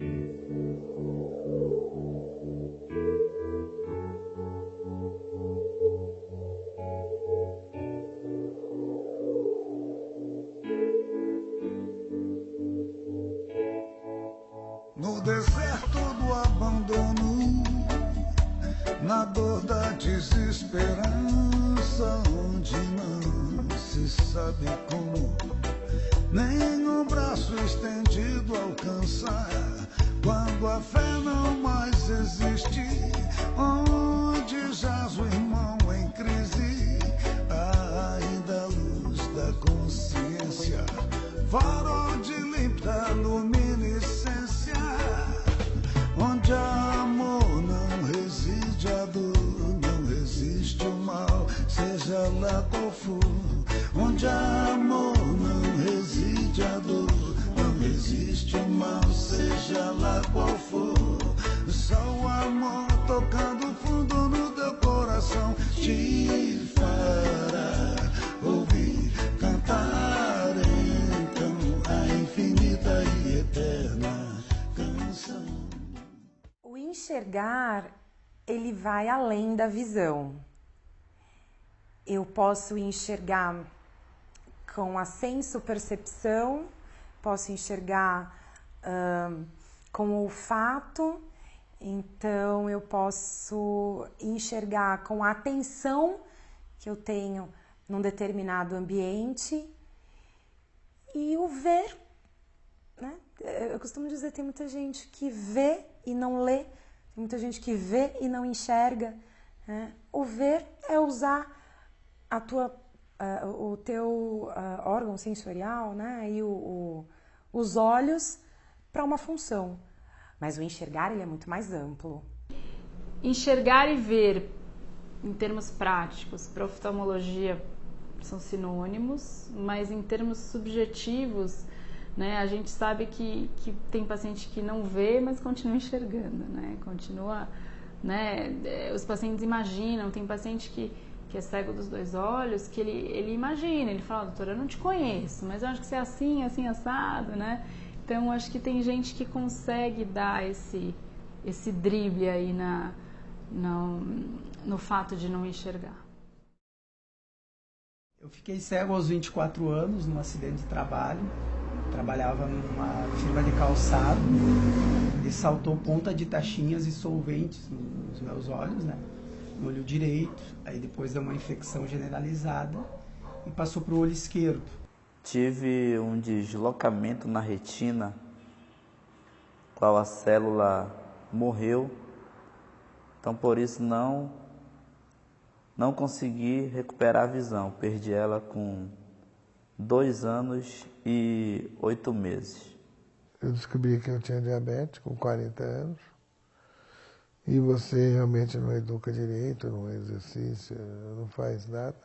No deserto do abandono, na dor da desesperança, onde não se sabe como, nem um braço estendido alcançar, quando a fé não mais existe, onde jaz o irmão em crise, há ainda a luz da consciência, farol de límpida luminiscência, onde há amor não reside a dor, não resiste o mal, seja lá qual for. Onde há amor não reside a dor, não resiste o mal, seja lá qual for. Só o amor tocando fundo no teu coração te fará ouvir cantar então a infinita e eterna canção. O enxergar, ele vai além da visão. Eu posso enxergar com a senso-percepção, posso enxergar com o olfato, então eu posso enxergar com a atenção que eu tenho num determinado ambiente e o ver, né? Eu costumo dizer, tem muita gente que vê e não lê, tem muita gente que vê e não enxerga, né? O ver é usar o teu órgão sensorial, né? E os olhos para uma função. Mas o enxergar, ele é muito mais amplo. Enxergar e ver, em termos práticos, para oftalmologia são sinônimos, mas em termos subjetivos, né, a gente sabe que tem paciente que não vê, mas continua enxergando, né? Continua, né? Os pacientes imaginam, tem paciente que é cego dos dois olhos, que ele imagina, ele fala, doutora, eu não te conheço, mas eu acho que você é assim, assim, assado, né? Então, acho que tem gente que consegue dar esse drible aí no fato de não enxergar. Eu fiquei cego aos 24 anos, num acidente de trabalho. Trabalhava numa firma de calçado e saltou ponta de taxinhas e solventes nos meus olhos, né? No olho direito, aí depois deu uma infecção generalizada e passou para o olho esquerdo. Tive um deslocamento na retina, qual a célula morreu, então por isso não consegui recuperar a visão, perdi ela com 2 anos e 8 meses. Eu descobri que eu tinha diabetes com 40 anos. E você realmente não educa direito, não exercício, não faz nada.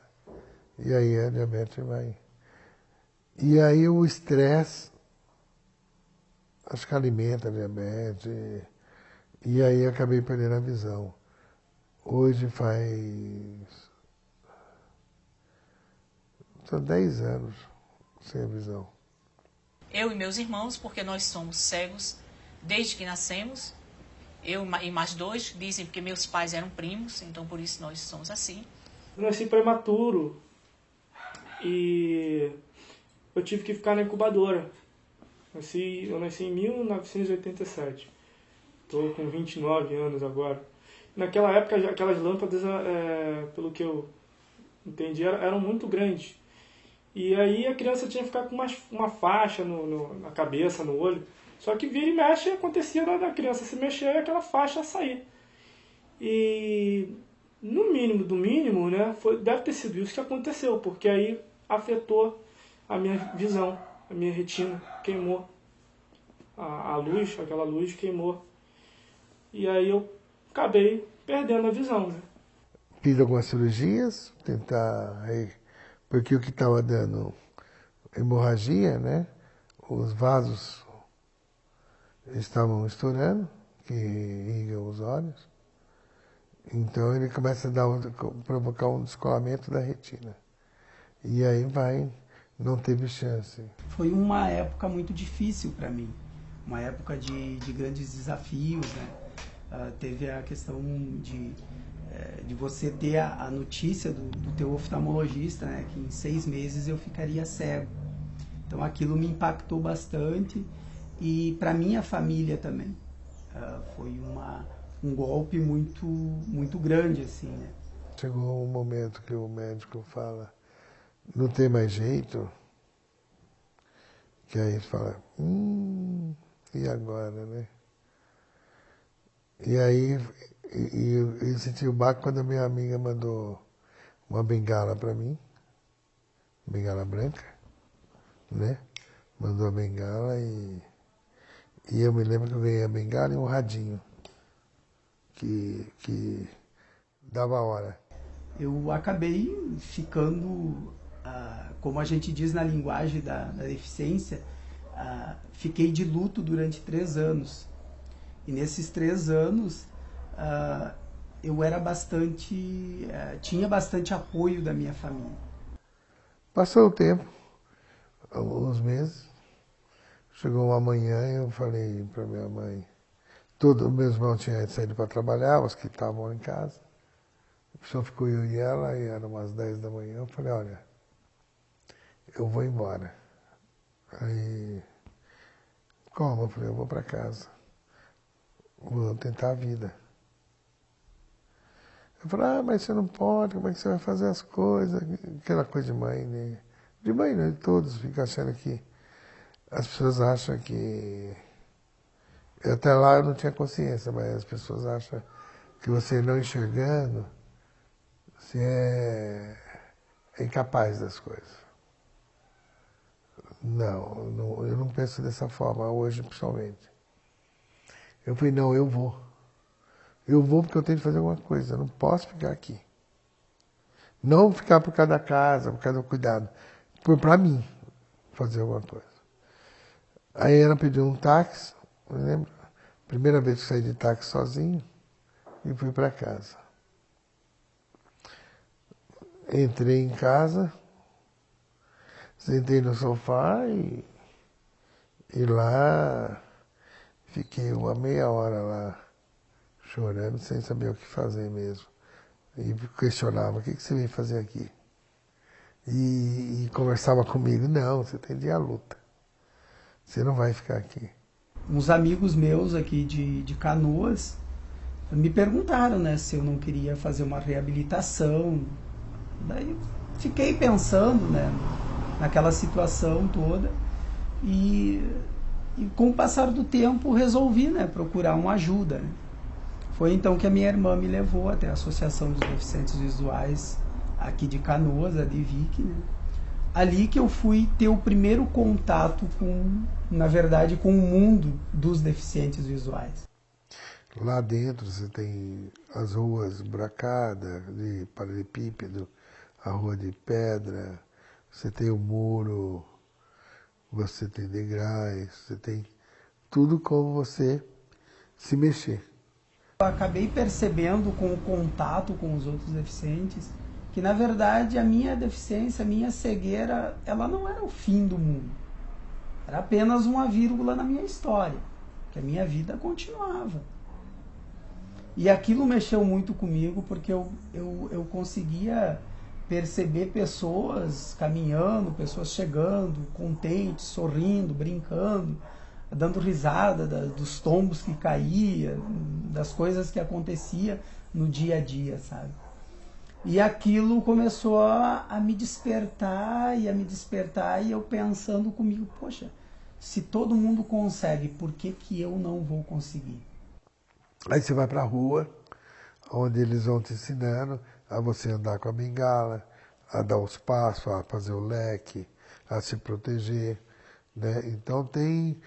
E aí a diabetes vai. E aí o estresse, acho que alimenta a diabetes. E aí acabei perdendo a visão. Hoje são 10 anos sem a visão. Eu e meus irmãos, porque nós somos cegos desde que nascemos. Eu e mais 2 dizem porque meus pais eram primos, então por isso nós somos assim. Eu nasci prematuro e eu tive que ficar na incubadora. Eu nasci em 1987. Estou com 29 anos agora. Naquela época, aquelas lâmpadas, pelo que eu entendi, eram muito grandes. E aí a criança tinha que ficar com uma faixa na cabeça, no olho. Só que vira e mexe, acontecia da criança se mexer e aquela faixa sair. E no mínimo do mínimo, né, deve ter sido isso que aconteceu, porque aí afetou a minha visão, a minha retina, queimou. A luz, aquela luz queimou. E aí eu acabei perdendo a visão, né? Fiz algumas cirurgias, porque o que estava dando hemorragia, né, os vasos estavam estourando, que irrigam os olhos. Então ele começa a provocar um descolamento da retina. E aí não teve chance. Foi uma época muito difícil para mim, uma época de grandes desafios, né? Teve a questão de você ter a notícia do teu oftalmologista, né? Que em 6 meses eu ficaria cego. Então aquilo me impactou bastante e para minha família também. Foi um golpe muito grande, assim, né? Chegou um momento que o médico fala, não tem mais jeito, que aí fala, e agora, né? E aí eu senti o baque quando a minha amiga mandou uma bengala para mim, bengala branca, né? Mandou a bengala e eu me lembro que eu ganhei a bengala e um radinho que dava a hora. Eu acabei ficando, como a gente diz na linguagem da deficiência, fiquei de luto durante 3 anos. E nesses 3 anos eu era tinha bastante apoio da minha família. Passou o tempo, alguns meses, chegou uma manhã e eu falei para minha mãe, todos meus irmãos tinham saído para trabalhar, os que estavam em casa, só ficou eu e ela, e eram umas 10 da manhã, eu falei, olha, eu vou embora. Aí, como? Eu falei, eu vou para casa, vou tentar a vida. Eu falei, mas você não pode, como é que você vai fazer as coisas? Aquela coisa de mãe, né? De mãe, né? Todos ficam achando que as pessoas acham que... Até lá eu não tinha consciência, mas as pessoas acham que você não enxergando, você é incapaz das coisas. Não, eu não penso dessa forma hoje, principalmente. Eu falei, não, eu vou. Eu vou porque eu tenho que fazer alguma coisa, eu não posso ficar aqui. Não ficar por causa da casa, por causa do cuidado. Para mim, fazer alguma coisa. Aí ela pediu um táxi, eu lembro. Primeira vez que saí de táxi sozinho e fui para casa. Entrei em casa, sentei no sofá e lá fiquei uma meia hora lá chorando, sem saber o que fazer mesmo. E questionava, o que você veio fazer aqui? E conversava comigo, não, você tem de ir à luta. Você não vai ficar aqui. Uns amigos meus aqui de Canoas me perguntaram, né, se eu não queria fazer uma reabilitação. Daí eu fiquei pensando, né, naquela situação toda e com o passar do tempo resolvi, né, procurar uma ajuda, né. Foi então que a minha irmã me levou até a Associação dos Deficientes Visuais aqui de Canoas, a DEVIC, né. Ali que eu fui ter o primeiro contato na verdade, com o mundo dos deficientes visuais. Lá dentro você tem as ruas buracadas, de paralelepípedo, a rua de pedra, você tem o muro, você tem degraus, você tem tudo como você se mexer. Eu acabei percebendo com o contato com os outros deficientes que, na verdade, a minha deficiência, a minha cegueira, ela não era o fim do mundo. Era apenas uma vírgula na minha história, que a minha vida continuava. E aquilo mexeu muito comigo, porque eu conseguia perceber pessoas caminhando, pessoas chegando, contentes, sorrindo, brincando, dando risada dos tombos que caía, das coisas que acontecia no dia a dia, sabe? E aquilo começou a me despertar, e eu pensando comigo, poxa, se todo mundo consegue, por que eu não vou conseguir? Aí você vai para a rua, onde eles vão te ensinando a você andar com a bengala, a dar os passos, a fazer o leque, a se proteger, né? Então tem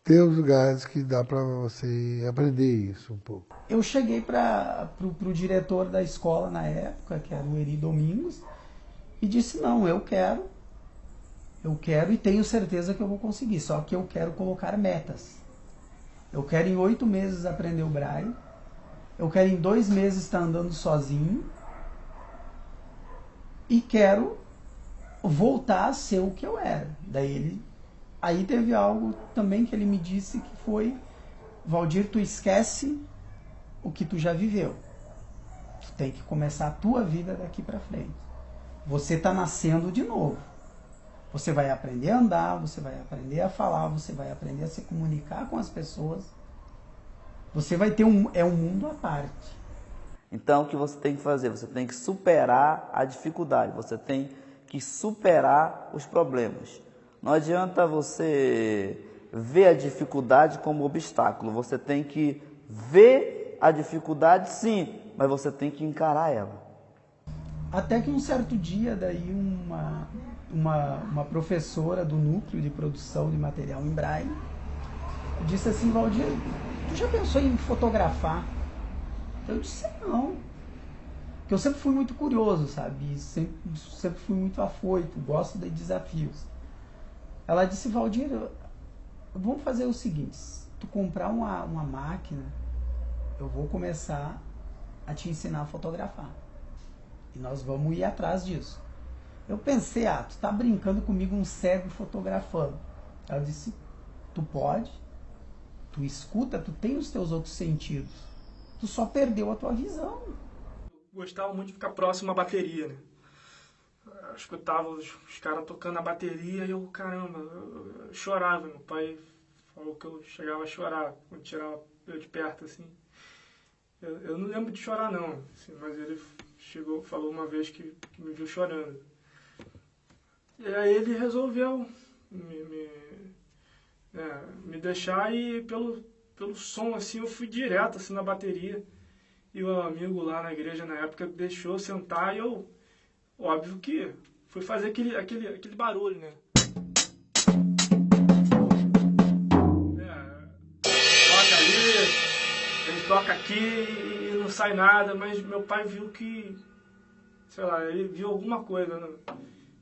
os lugares que dá para você aprender isso um pouco. Eu cheguei para o diretor da escola na época, que era o Eri Domingos, e disse, não, eu quero e tenho certeza que eu vou conseguir, só que eu quero colocar metas. Eu quero em 8 meses aprender o braille, eu quero em 2 meses estar andando sozinho e quero voltar a ser o que eu era. Daí ele Aí teve algo também que ele me disse que foi: Valdir, tu esquece o que tu já viveu. Tu tem que começar a tua vida daqui para frente. Você tá nascendo de novo. Você vai aprender a andar, você vai aprender a falar, você vai aprender a se comunicar com as pessoas. Você vai ter um mundo à parte. Então, o que você tem que fazer? Você tem que superar a dificuldade, você tem que superar os problemas. Não adianta você ver a dificuldade como obstáculo, você tem que ver a dificuldade, sim, mas você tem que encarar ela. Até que um certo dia, daí uma professora do núcleo de produção de material em braille disse assim: Valdir, tu já pensou em fotografar? Eu disse não, porque eu sempre fui muito curioso, sabe? Sempre fui muito afoito, gosto de desafios. Ela disse: Valdir, vamos fazer o seguinte, se tu comprar uma máquina, eu vou começar a te ensinar a fotografar. E nós vamos ir atrás disso. Eu pensei: tu tá brincando comigo, um cego fotografando. Ela disse: tu pode, tu escuta, tu tem os teus outros sentidos. Tu só perdeu a tua visão. Eu gostava muito de ficar próximo à bateria, né? Eu escutava os caras tocando a bateria e eu, caramba, eu chorava. Meu pai falou que eu chegava a chorar quando tirava eu de perto, assim. Eu não lembro de chorar, não, assim, mas ele falou uma vez que me viu chorando. E aí ele resolveu me deixar, e pelo som, assim, eu fui direto assim, na bateria. E o amigo lá na igreja, na época, deixou eu sentar e eu, óbvio que fui fazer aquele barulho, né? Toca ali, ele toca aqui e não sai nada, mas meu pai viu que, sei lá, ele viu alguma coisa, né?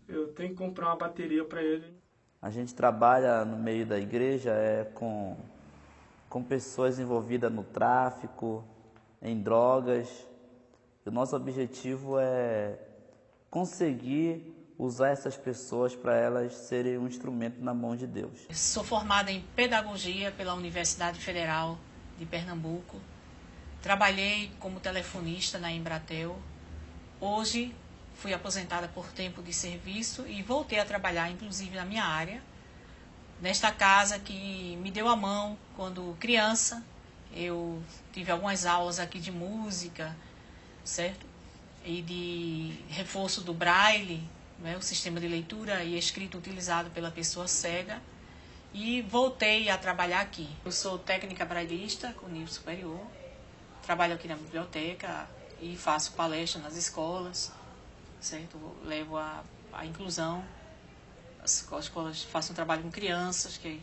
Eu tenho que comprar uma bateria para ele. A gente trabalha no meio da igreja com pessoas envolvidas no tráfico, em drogas. O nosso objetivo é conseguir usar essas pessoas para elas serem um instrumento na mão de Deus. Eu sou formada em Pedagogia pela Universidade Federal de Pernambuco. Trabalhei como telefonista na Embratel. Hoje fui aposentada por tempo de serviço e voltei a trabalhar, inclusive, na minha área, nesta casa que me deu a mão quando criança. Eu tive algumas aulas aqui de música, certo? E de reforço do braille, né? O sistema de leitura e escrita utilizado pela pessoa cega. E voltei a trabalhar aqui. Eu sou técnica braillista com nível superior. Trabalho aqui na biblioteca e faço palestra nas escolas, certo? Levo a inclusão. As escolas, faço um trabalho com crianças, que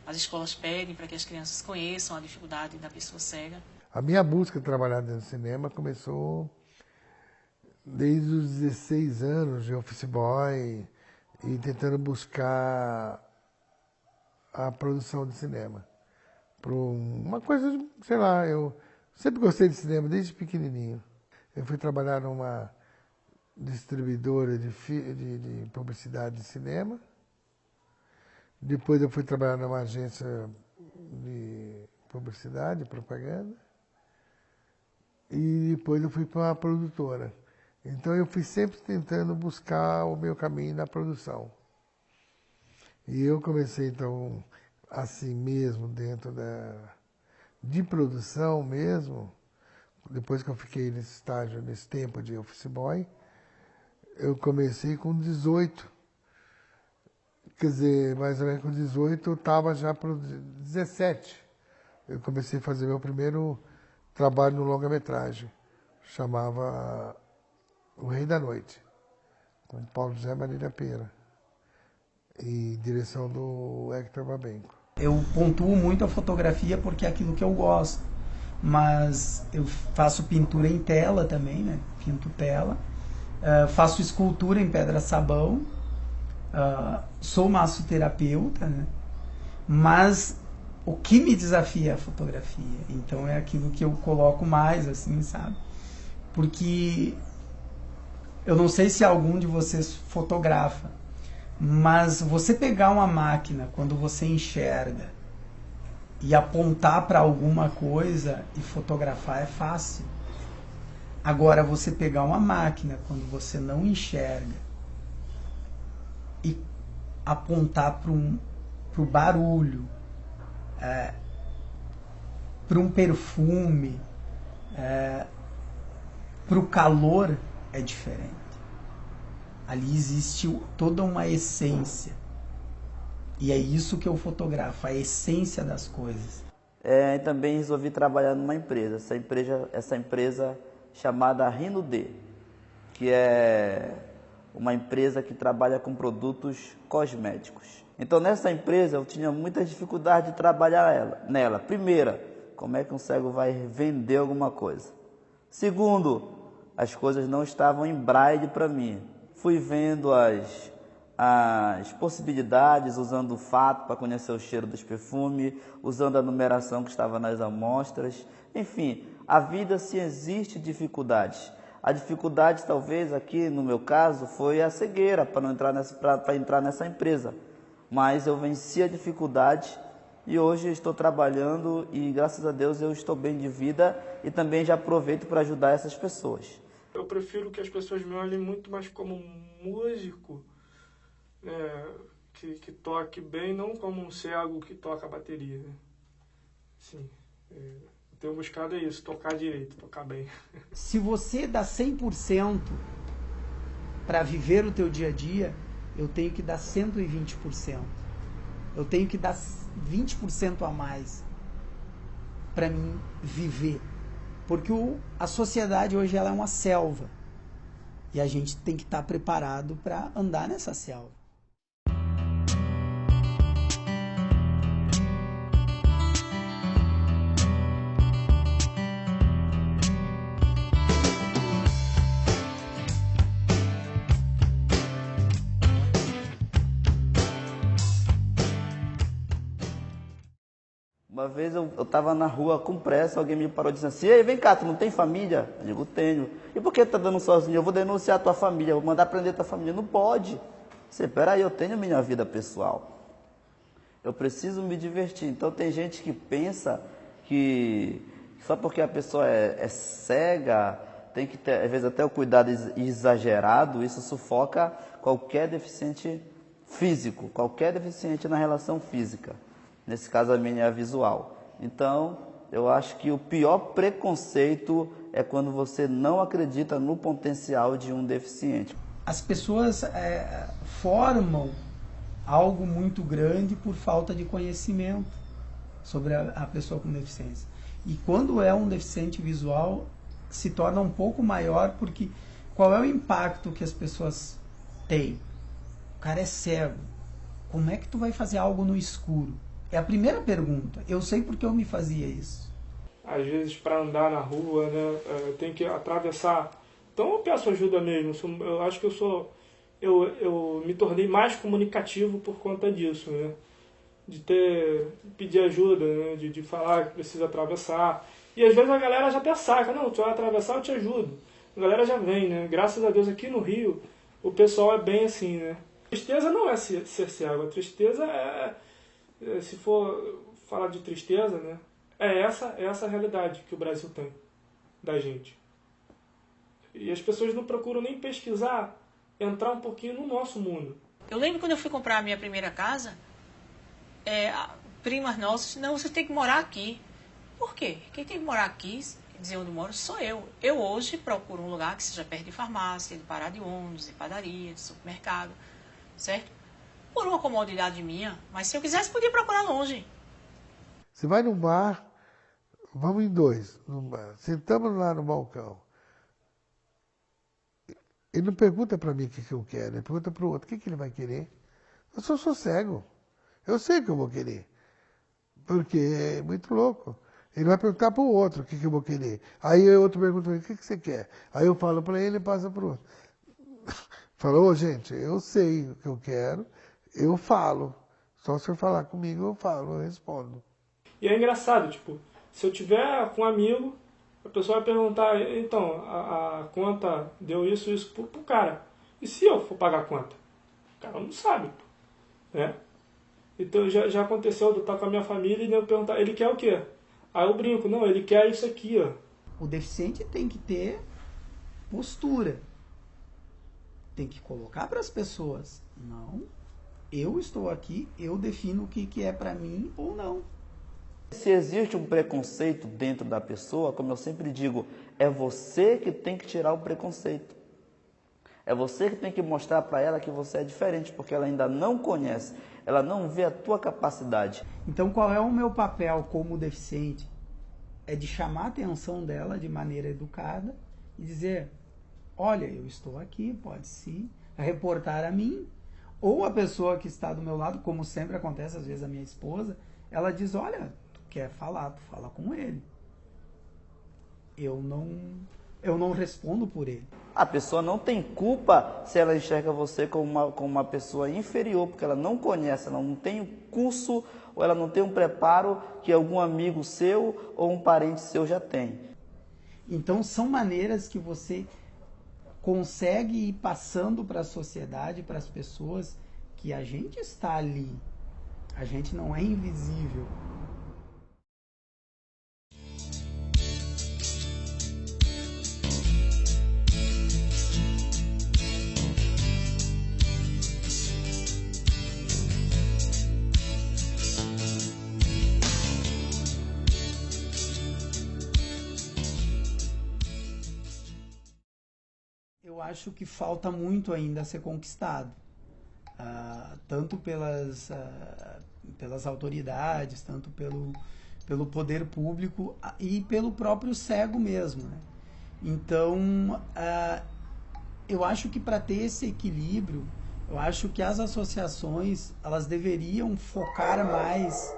as escolas pedem para que as crianças conheçam a dificuldade da pessoa cega. A minha busca de trabalhar dentro do cinema começou desde os 16 anos de office boy e tentando buscar a produção de cinema. Por uma coisa, sei lá, eu sempre gostei de cinema desde pequenininho. Eu fui trabalhar numa distribuidora de publicidade de cinema. Depois eu fui trabalhar numa agência de publicidade e propaganda. E depois eu fui para uma produtora. Então eu fui sempre tentando buscar o meu caminho na produção. E eu comecei então assim mesmo, dentro de produção mesmo, depois que eu fiquei nesse estágio, nesse tempo de office boy, eu comecei com 18. Quer dizer, mais ou menos com 18 eu estava já para 17. Eu comecei a fazer meu primeiro trabalho no longa-metragem. Chamava O Rei da Noite, com Paulo José Marília Pera. E direção do Hector Babenco. Eu pontuo muito a fotografia porque é aquilo que eu gosto. Mas eu faço pintura em tela também, né? Pinto tela. Faço escultura em pedra-sabão. Sou massoterapeuta, né? Mas o que me desafia é a fotografia. Então é aquilo que eu coloco mais, assim, sabe? Porque eu não sei se algum de vocês fotografa, Mas você pegar uma máquina quando você enxerga e apontar para alguma coisa e fotografar é fácil. Agora, você pegar uma máquina quando você não enxerga e apontar para o barulho, para um perfume, para o calor, é diferente. Ali existe toda uma essência. E é isso que eu fotografo, a essência das coisas. E também resolvi trabalhar numa empresa. Essa empresa chamada Rinode, que é uma empresa que trabalha com produtos cosméticos. Então, nessa empresa, eu tinha muita dificuldade de trabalhar nela. Primeira, como é que um cego vai vender alguma coisa? Segundo, as coisas não estavam em braille para mim. Fui vendo as possibilidades, usando o fato para conhecer o cheiro dos perfumes, usando a numeração que estava nas amostras. Enfim, a vida, se existe dificuldades. A dificuldade, talvez, aqui no meu caso, foi a cegueira para entrar nessa empresa. Mas eu venci a dificuldade e hoje estou trabalhando e, graças a Deus, eu estou bem de vida e também já aproveito para ajudar essas pessoas. Eu prefiro que as pessoas me olhem muito mais como um músico, que toque bem, não como um cego que toca a bateria. Né? Sim, tenho buscado isso, tocar direito, tocar bem. Se você dá 100% para viver o teu dia a dia, eu tenho que dar 120%. Eu tenho que dar 20% a mais para mim viver. Porque a sociedade hoje ela é uma selva. E a gente tem que estar preparado para andar nessa selva. Uma vez eu estava na rua com pressa, alguém me parou e disse assim: "Ei, vem cá, tu não tem família?" Eu digo: "Tenho." "E por que tu tá dando sozinho?" "Eu vou denunciar a tua família, vou mandar prender tua família." "Não pode." Você, peraí, eu tenho minha vida pessoal. Eu preciso me divertir. Então tem gente que pensa que só porque a pessoa é cega, tem que ter, às vezes, até o cuidado exagerado, isso sufoca qualquer deficiente físico, qualquer deficiente na relação física. Nesse caso, a minha é visual. Então, eu acho que o pior preconceito é quando você não acredita no potencial de um deficiente. As pessoas formam algo muito grande por falta de conhecimento sobre a pessoa com deficiência. E quando é um deficiente visual, se torna um pouco maior, porque qual é o impacto que as pessoas têm? O cara é cego. Como é que tu vai fazer algo no escuro? É a primeira pergunta. Eu sei porque eu me fazia isso. Às vezes, para andar na rua, né, eu tenho que atravessar. Então, eu peço ajuda mesmo. Eu acho que eu me tornei mais comunicativo por conta disso, né? De pedir ajuda, né? De falar que precisa atravessar. E às vezes a galera já até saca: "Não, tu vai atravessar, eu te ajudo." A galera já vem, né? Graças a Deus, aqui no Rio, o pessoal é bem assim, né? Tristeza não é ser cego. A tristeza se for falar de tristeza, né, é essa a realidade que o Brasil tem da gente. E as pessoas não procuram nem pesquisar, entrar um pouquinho no nosso mundo. Eu lembro quando eu fui comprar a minha primeira casa, primas nossas: "Não, você tem que morar aqui." Por quê? Quem tem que morar aqui, dizer onde eu moro, sou eu. Eu hoje procuro um lugar que seja perto de farmácia, de parada de ônibus, de padaria, de supermercado, certo? Por uma comodidade minha, mas se eu quisesse, podia procurar longe. Você vai num bar, vamos em dois, num bar, sentamos lá no balcão. Ele não pergunta para mim o que eu quero, ele pergunta para o outro: o que ele vai querer? Eu sou cego, eu sei o que eu vou querer, porque é muito louco. Ele vai perguntar para o outro o que eu vou querer. Aí o outro pergunta para ele: o que você quer? Aí eu falo para ele e passa para o outro. Falou: gente, eu sei o que eu quero, eu falo. Só se eu falar comigo, eu falo, eu respondo. E é engraçado, tipo, se eu tiver com um amigo, a pessoa vai perguntar: então, a conta deu isso pro cara. E se eu for pagar a conta? cara não sabe, né? Então já aconteceu de eu estar com a minha família e eu perguntar, ele quer o quê? Aí eu brinco, não, ele quer isso aqui, ó. O deficiente tem que ter postura. Tem que colocar para as pessoas, não, eu estou aqui, eu defino o que é para mim ou não. Se existe um preconceito dentro da pessoa, como eu sempre digo, é você que tem que tirar o preconceito. É você que tem que mostrar para ela que você é diferente, porque ela ainda não conhece, ela não vê a tua capacidade. Então, qual é o meu papel como deficiente? É de chamar a atenção dela de maneira educada e dizer, olha, eu estou aqui, pode sim reportar a mim. Ou a pessoa que está do meu lado, como sempre acontece, às vezes a minha esposa, ela diz, olha, tu quer falar, tu fala com ele. Eu não respondo por ele. A pessoa não tem culpa se ela enxerga você como uma pessoa inferior, porque ela não conhece, ela não tem um curso ou ela não tem um preparo que algum amigo seu ou um parente seu já tem. Então são maneiras que você consegue ir passando para a sociedade, para as pessoas, que a gente está ali, a gente não é invisível. Eu acho que falta muito ainda a ser conquistado, tanto pelas autoridades, tanto pelo poder público e pelo próprio cego mesmo, né? Então, eu acho que para ter esse equilíbrio, eu acho que as associações elas deveriam focar mais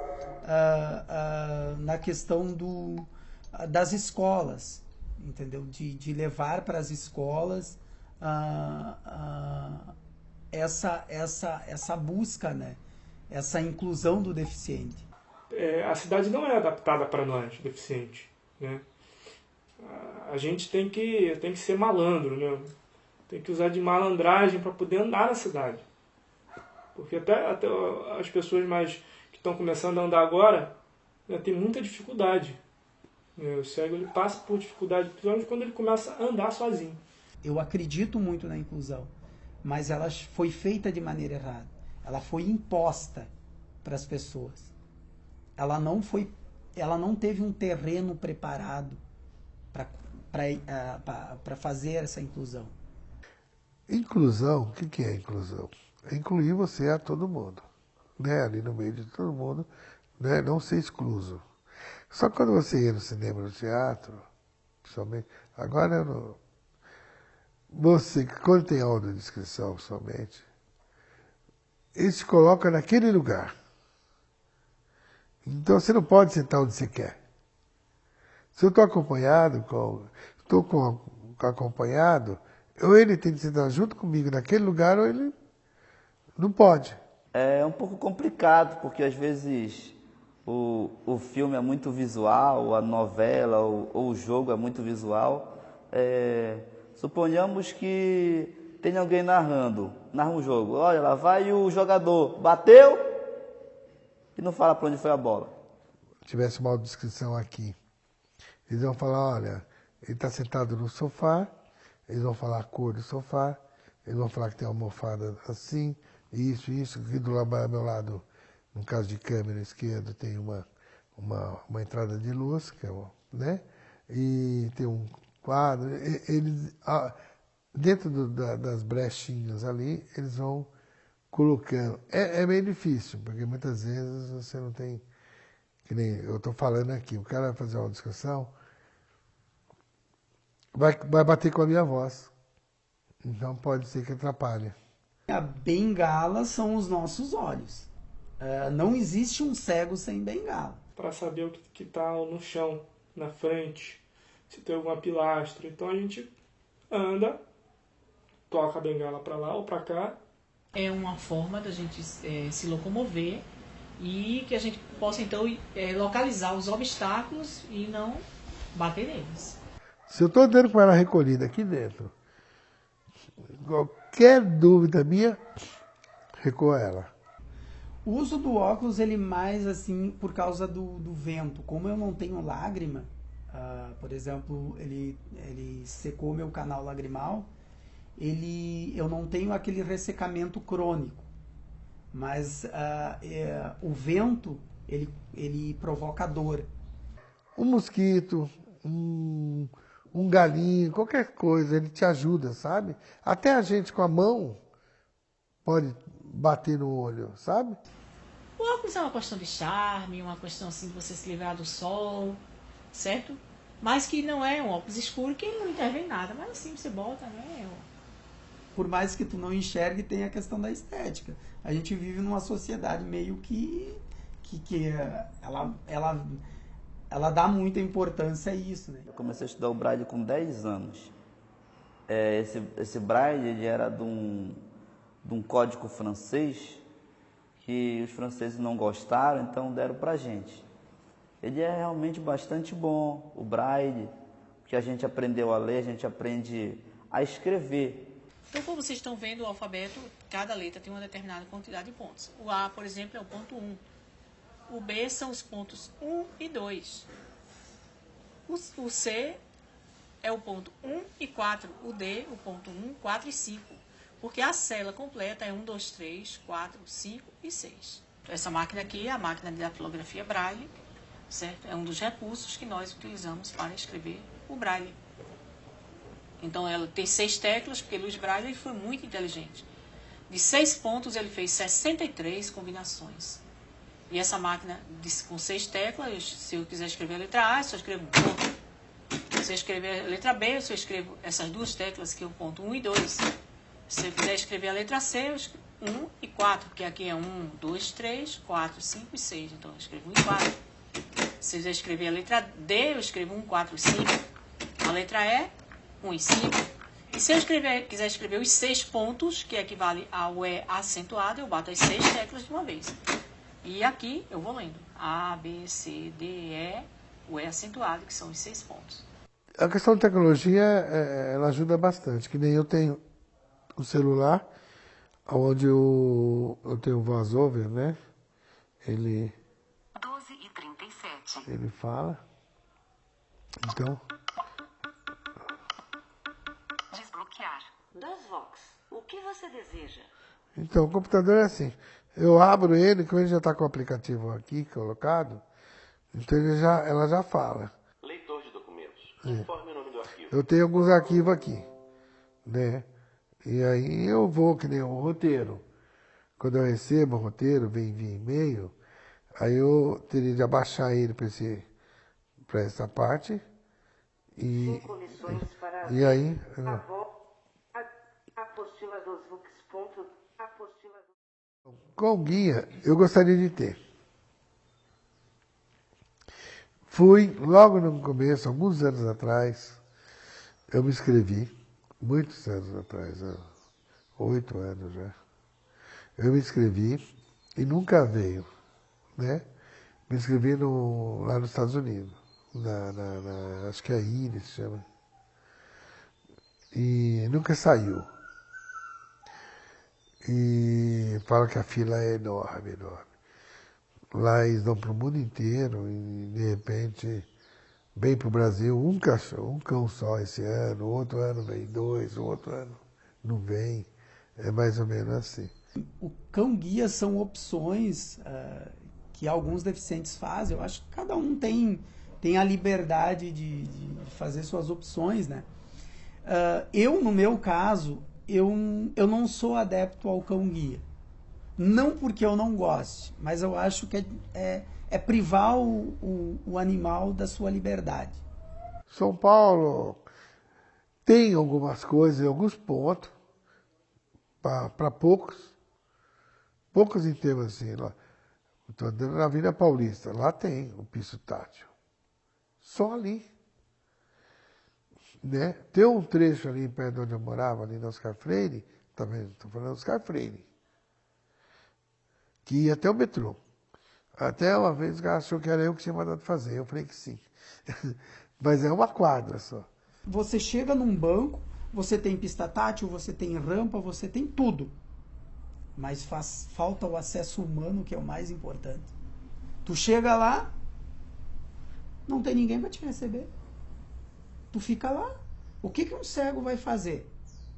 na questão das escolas, entendeu? De levar para as escolas essa busca, né? Essa inclusão do deficiente. A cidade não é adaptada para nós, deficientes, né? A gente tem que ser malandro, né? Tem que usar de malandragem para poder andar na cidade. Porque até as pessoas que estão começando a andar agora, né, tem muita dificuldade. O cego ele passa por dificuldade, principalmente quando ele começa a andar sozinho. Eu acredito muito na inclusão, mas ela foi feita de maneira errada. Ela foi imposta para as pessoas. Ela não teve um terreno preparado para fazer essa inclusão. Inclusão, o que é inclusão? É incluir você a todo mundo, né? Ali no meio de todo mundo, né? Não ser excluso. Só que quando você ia no cinema, no teatro, principalmente, agora você, quando tem audiodescrição somente, eles te colocam naquele lugar. Então você não pode sentar onde você quer. Se eu estou acompanhado, acompanhado, ou ele tem que sentar junto comigo naquele lugar, ou ele não pode. É um pouco complicado, porque às vezes o filme é muito visual, a novela ou o jogo é muito visual. Suponhamos que tem alguém narra um jogo. Olha, lá vai o jogador, bateu e não fala para onde foi a bola. Se tivesse uma descrição aqui, eles vão falar, olha, ele está sentado no sofá, eles vão falar a cor do sofá, eles vão falar que tem uma almofada assim, isso, aqui do meu lado, no caso de câmera esquerda, tem uma entrada de luz, que é, né? E tem um quadro. Eles, dentro das brechinhas ali, eles vão colocando. É meio difícil, porque muitas vezes você não tem, que nem eu estou falando aqui, o cara vai fazer uma discussão, vai bater com a minha voz. Então pode ser que atrapalhe. A bengala são os nossos olhos. Não existe um cego sem bengala. Para saber o que está no chão, na frente, se tem alguma pilastra. Então a gente anda, toca a bengala para lá ou para cá. É uma forma da gente se locomover e que a gente possa então localizar os obstáculos e não bater neles. Se eu estou andando com ela recolhida aqui dentro, qualquer dúvida minha, recuou ela. O uso do óculos, ele mais assim, por causa do vento. Como eu não tenho lágrima, por exemplo, ele secou meu canal lagrimal, eu não tenho aquele ressecamento crônico. Mas o vento, ele provoca dor. Um mosquito, um galinho, qualquer coisa, ele te ajuda, sabe? Até a gente com a mão pode bater no olho, sabe? O óculos é uma questão de charme, uma questão assim de você se livrar do sol, certo? Mas que não é um óculos escuro, que não intervém em nada. Mas assim, você bota, né? Por mais que tu não enxergue, tem a questão da estética. A gente vive numa sociedade meio que ela dá muita importância a isso, né? Eu comecei a estudar o Braille com 10 anos. Esse Braille ele era de um código francês que os franceses não gostaram, então deram pra gente. Ele é realmente bastante bom, o Braille, porque a gente aprendeu a ler, a gente aprende a escrever. Então, como vocês estão vendo, o alfabeto, cada letra tem uma determinada quantidade de pontos. O A, por exemplo, é o ponto 1. O B são os pontos 1 e 2. O C é o ponto 1 e 4. O D, o ponto 1, 4 e 5. Porque a célula completa é 1, 2, 3, 4, 5 e 6. Essa máquina aqui é a máquina de datilografia Braille, certo? É um dos recursos que nós utilizamos para escrever o Braille. Então, ela tem 6 teclas, porque Luiz Braille ele foi muito inteligente. De 6 pontos, ele fez 63 combinações. E essa máquina com 6 teclas, se eu quiser escrever a letra A, eu só escrevo um ponto. Se eu escrever a letra B, eu só escrevo essas 2 teclas, que é o ponto 1 e 2. Se eu quiser escrever a letra C, eu escrevo 1 e 4, porque aqui é 1, 2, 3, 4, 5 e 6. Então, eu escrevo 1 e 4. Se eu quiser escrever a letra D, eu escrevo 1, 4 e 5. A letra E, 1 e 5. E se eu quiser escrever os 6 pontos, que equivale ao E acentuado, eu bato as 6 teclas de uma vez. E aqui eu vou lendo A, B, C, D, E, o E acentuado, que são os 6 pontos. A questão de tecnologia, ela ajuda bastante. Que nem eu tenho o celular, onde eu tenho o voice-over, né? Ele 12h37. Ele fala. Então... Desbloquear. DOSVox. O que você deseja? Então, o computador é assim. Eu abro ele, como ele já está com o aplicativo aqui colocado, então ela já fala. Leitor de documentos. Informe o nome do arquivo. Eu tenho alguns arquivos aqui, né? E aí eu vou, que nem o roteiro. Quando eu recebo o roteiro, vem via e-mail, aí eu teria de abaixar ele para essa parte. E aí... Apostila dos Vux. Apostila. Qual guia eu gostaria de ter? Fui, logo no começo, alguns anos atrás, eu me inscrevi, muitos anos atrás, 8 anos já. Eu me inscrevi e nunca veio, né? Me inscrevi lá nos Estados Unidos, acho que é a IRIS, se chama. E nunca saiu. E fala que a fila é enorme, enorme. Lá eles dão para o mundo inteiro e, de repente, vem para o Brasil um cão só esse ano, outro ano vem 2, o outro ano não vem. É mais ou menos assim. O cão-guia são opções que alguns deficientes fazem. Eu acho que cada um tem a liberdade de fazer suas opções, né? Eu, no meu caso, eu não sou adepto ao cão-guia. Não porque eu não goste, mas eu acho que é privar o animal da sua liberdade. São Paulo tem algumas coisas, alguns pontos, para poucos em termos assim. Estou andando na Avenida Paulista, lá tem o piso tátil. Só ali. Né? Tem um trecho ali perto de onde eu morava, ali no Oscar Freire, tá vendo? Estou falando do Oscar Freire, que ia até o metrô. Até uma vez o cara achou que era eu que tinha mandado fazer, eu falei que sim. Mas é uma quadra só. Você chega num banco, você tem pista tátil, você tem rampa, você tem tudo. mas falta o acesso humano, que é o mais importante. Tu chega lá, não tem ninguém para te receber. Tu fica lá. O que um cego vai fazer?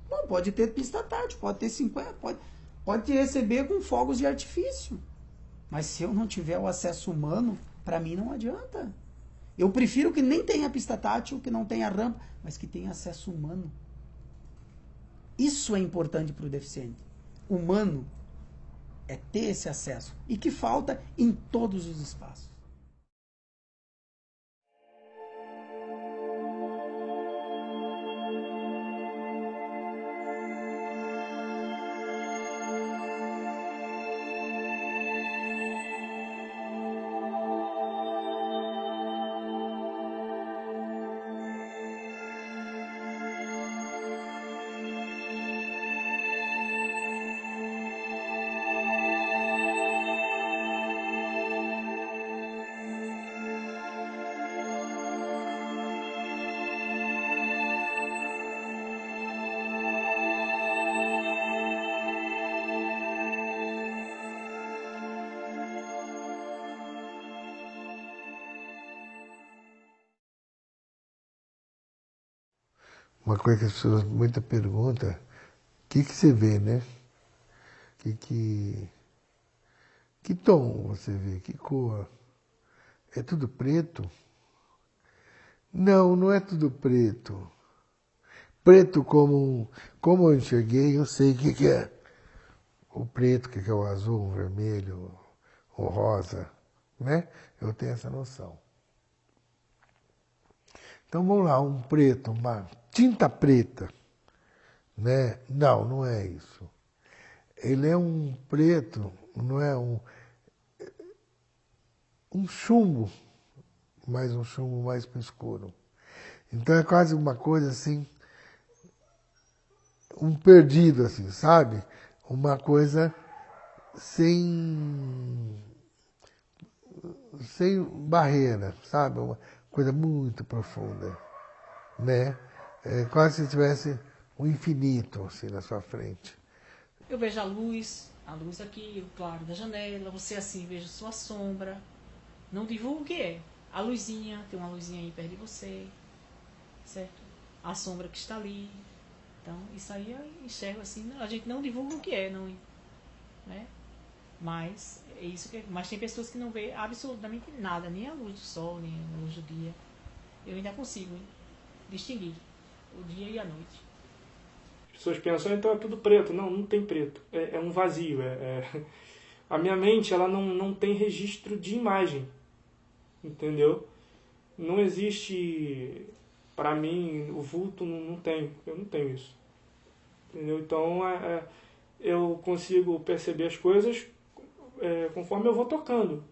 Não, pode ter pista tátil, pode ter 50, pode te receber com fogos de artifício. Mas se eu não tiver o acesso humano, para mim não adianta. Eu prefiro que nem tenha pista tátil, que não tenha rampa, mas que tenha acesso humano. Isso é importante para o deficiente. Humano é ter esse acesso. E que falta em todos os espaços. Uma coisa que as pessoas muita perguntam, o que você vê, né? Que tom você vê? Que cor? É tudo preto? Não, não é tudo preto. Preto como eu enxerguei, eu sei o que é o preto, o que é o azul, o vermelho, o rosa, né? Eu tenho essa noção. Então vamos lá, um preto, uma tinta preta, né? Não, não é isso. Ele é um preto, não é um chumbo, mas um chumbo mais para escuro. Então é quase uma coisa assim, um perdido assim, sabe? Uma coisa sem barreira, sabe? Uma coisa muito profunda, né? É quase se tivesse um infinito assim na sua frente. Eu vejo a luz aqui, o claro da janela, você assim veja sua sombra. Não divulga o que é. A luzinha, tem uma luzinha aí perto de você, certo? A sombra que está ali. Então, isso aí eu enxergo assim, a gente não divulga o que é, não, né? Mas é isso que, mas tem pessoas que não vê absolutamente nada, nem a luz do sol, nem a luz do dia. Eu ainda consigo distinguir o dia e a noite. As pessoas pensam, então é tudo preto. Não, não tem preto. É um vazio. A minha mente ela não tem registro de imagem. Entendeu? Não existe, para mim, o vulto não tem. Eu não tenho isso. Entendeu? Então, eu consigo perceber as coisas conforme eu vou tocando.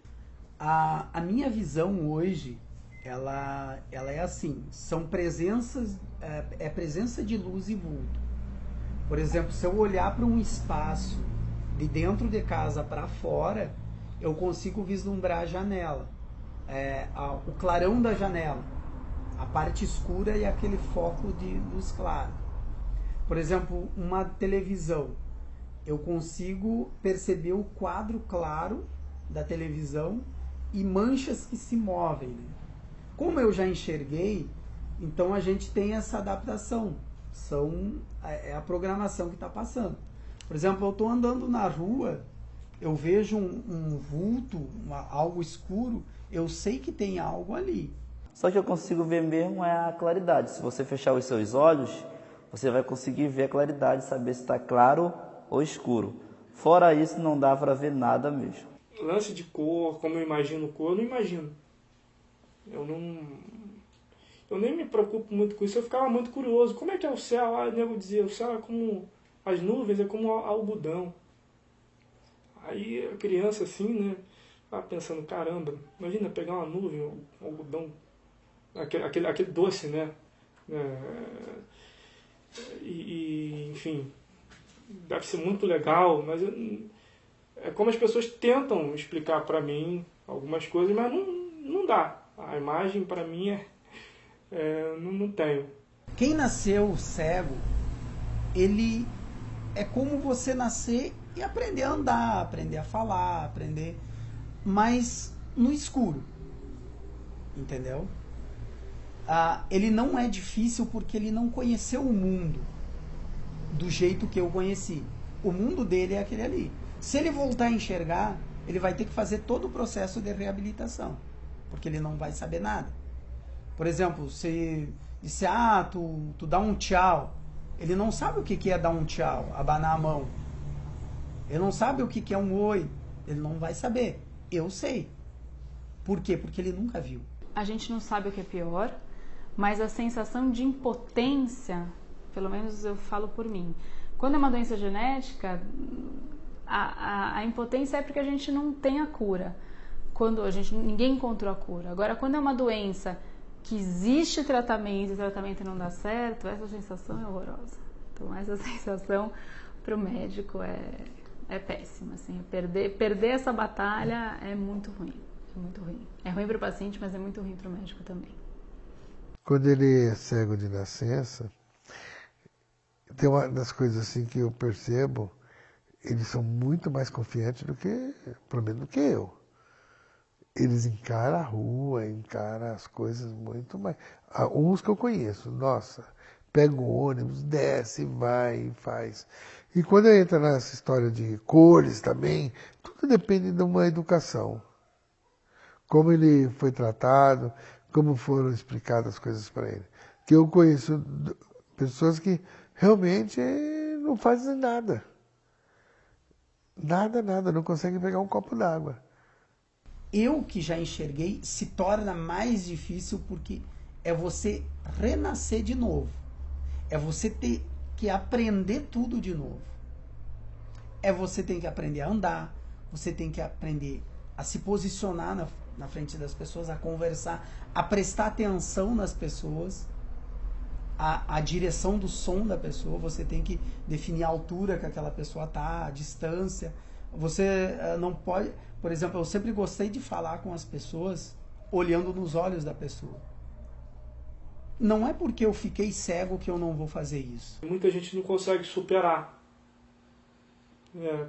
A minha visão hoje, ela é assim, são presenças, presença de luz e vulto. Por exemplo, se eu olhar para um espaço de dentro de casa para fora, eu consigo vislumbrar a janela, o clarão da janela, a parte escura e aquele foco de luz clara. Por exemplo, uma televisão, eu consigo perceber o quadro claro da televisão e manchas que se movem, né? Como eu já enxerguei, então a gente tem essa adaptação. É a programação que está passando. Por exemplo, eu estou andando na rua, eu vejo um vulto, algo escuro, eu sei que tem algo ali. Só que eu consigo ver mesmo a claridade. Se você fechar os seus olhos, você vai conseguir ver a claridade, saber se está claro ou escuro. Fora isso, não dá para ver nada mesmo. Lance de cor, como eu imagino cor, eu não imagino. Eu nem me preocupo muito com isso, eu ficava muito curioso. Como é que é o céu? O nego dizia, o céu é como as nuvens, é como algodão. Aí a criança assim, né, ficava pensando, caramba, imagina pegar uma nuvem, um algodão, aquele doce, né? Enfim, deve ser muito legal, mas é como as pessoas tentam explicar para mim algumas coisas, mas não dá. A imagem para mim não tenho. Quem nasceu cego, ele é como você nascer e aprender a andar, aprender a falar, aprender, mas no escuro, entendeu? Ele não é difícil porque ele não conheceu o mundo do jeito que eu conheci. O mundo dele é aquele ali. Se ele voltar a enxergar, ele vai ter que fazer todo o processo de reabilitação, porque ele não vai saber nada. Por exemplo, se disser, tu dá um tchau, ele não sabe o que é dar um tchau, abanar a mão. Ele não sabe o que é um oi, ele não vai saber. Eu sei. Por quê? Porque ele nunca viu. A gente não sabe o que é pior, mas a sensação de impotência, pelo menos eu falo por mim, quando é uma doença genética, a impotência é porque a gente não tem a cura. Quando ninguém encontrou a cura. Agora, quando é uma doença que existe tratamento e o tratamento não dá certo, essa sensação é horrorosa. Então, essa sensação para o médico é péssima. Assim, perder essa batalha é muito ruim. É muito ruim. É ruim para o paciente, mas é muito ruim para o médico também. Quando ele é cego de nascença, tem uma das coisas assim que eu percebo, eles são muito mais confiantes do que, pelo menos, do que eu. Eles encaram a rua, encaram as coisas muito mais. Uns que eu conheço, nossa, pega o ônibus, desce, vai e faz. E quando entra nessa história de cores também, tudo depende de uma educação. Como ele foi tratado, como foram explicadas as coisas para ele. Que eu conheço pessoas que realmente não fazem nada. Nada, não conseguem pegar um copo d'água. Eu que já enxerguei, se torna mais difícil porque é você renascer de novo. É você ter que aprender tudo de novo. Você tem que aprender a andar, você tem que aprender a se posicionar na frente das pessoas, a conversar, a prestar atenção nas pessoas, a direção do som da pessoa, você tem que definir a altura que aquela pessoa está, a distância. Você não pode... Por exemplo, eu sempre gostei de falar com as pessoas olhando nos olhos da pessoa. Não é porque eu fiquei cego que eu não vou fazer isso. Muita gente não consegue superar.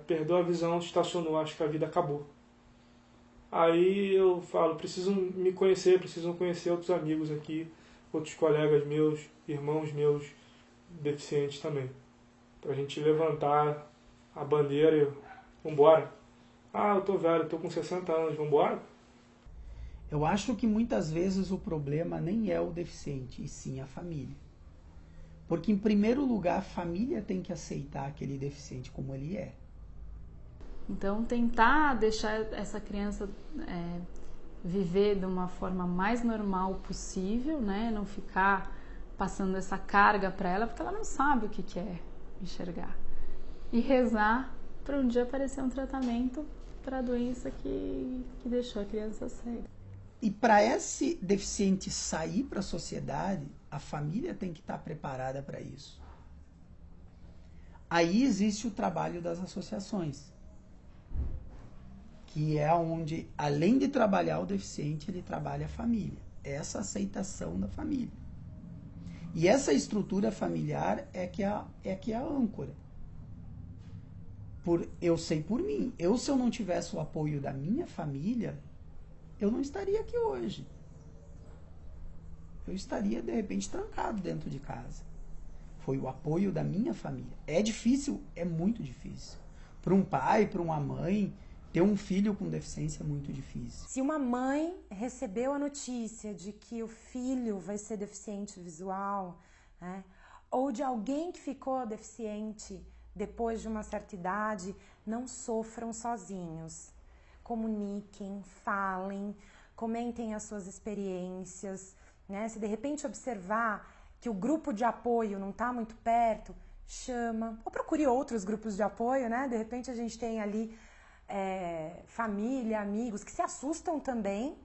Perdeu a visão, estacionou, acho que a vida acabou. Aí eu falo, preciso me conhecer, preciso conhecer outros amigos aqui, outros colegas meus, irmãos meus, deficientes também. Pra gente levantar a bandeira e vambora. Eu tô velho, tô com 60 anos, vambora? Eu acho que muitas vezes o problema nem é o deficiente, e sim a família. Porque, em primeiro lugar, a família tem que aceitar aquele deficiente como ele é. Então, tentar deixar essa criança viver de uma forma mais normal possível, né? Não ficar passando essa carga para ela, porque ela não sabe o que é enxergar. E rezar para um dia aparecer um tratamento para a doença que deixou a criança cega. E para esse deficiente sair para a sociedade, a família tem que estar preparada para isso. Aí existe o trabalho das associações, que é onde, além de trabalhar o deficiente, ele trabalha a família. Essa aceitação da família. E essa estrutura familiar é que é a âncora. Eu sei por mim. Se eu não tivesse o apoio da minha família, eu não estaria aqui hoje. Eu estaria, de repente, trancado dentro de casa. Foi o apoio da minha família. É difícil? É muito difícil. Para um pai, para uma mãe, ter um filho com deficiência é muito difícil. Se uma mãe recebeu a notícia de que o filho vai ser deficiente visual, né, ou de alguém que ficou deficiente depois de uma certa idade, não sofram sozinhos. Comuniquem, falem, comentem as suas experiências, né? Se de repente observar que o grupo de apoio não está muito perto, chama, ou procure outros grupos de apoio, né? De repente a gente tem ali família, amigos que se assustam também,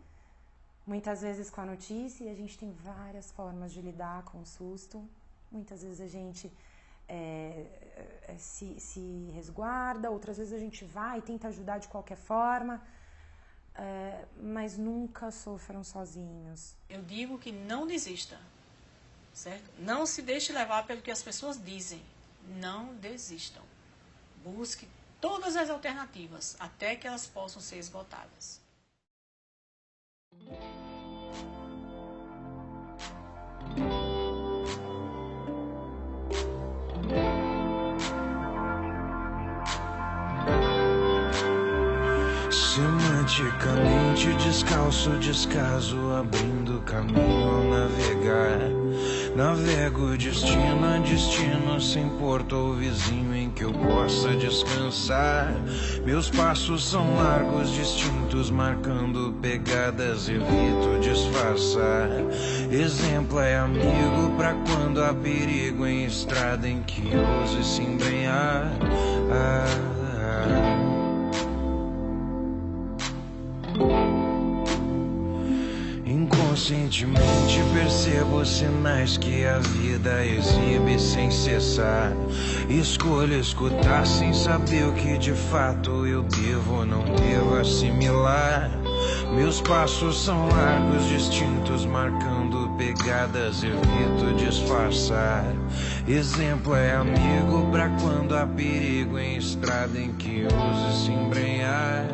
muitas vezes com a notícia, e a gente tem várias formas de lidar com o susto. Muitas vezes a gente se resguarda, outras vezes a gente vai e tenta ajudar de qualquer forma, mas nunca sofram sozinhos. Eu digo que não desista, certo? Não se deixe levar pelo que as pessoas dizem. Não desistam. Busque todas as alternativas até que elas possam ser esgotadas. Semanticamente descalço, descaso, abrindo caminho ao navegar. Navego destino a destino, sem porto ou vizinho em que eu possa descansar. Meus passos são largos, distintos, marcando pegadas, evito disfarçar. Exemplo é amigo pra quando há perigo em estrada em que ouse se embrenhar. Inconscientemente percebo sinais que a vida exibe sem cessar. Escolho escutar sem saber o que de fato eu devo ou não devo assimilar. Meus passos são largos, distintos, marcando pegadas, evito disfarçar. Exemplo é amigo pra quando há perigo em estrada em que ouse se embrenhar.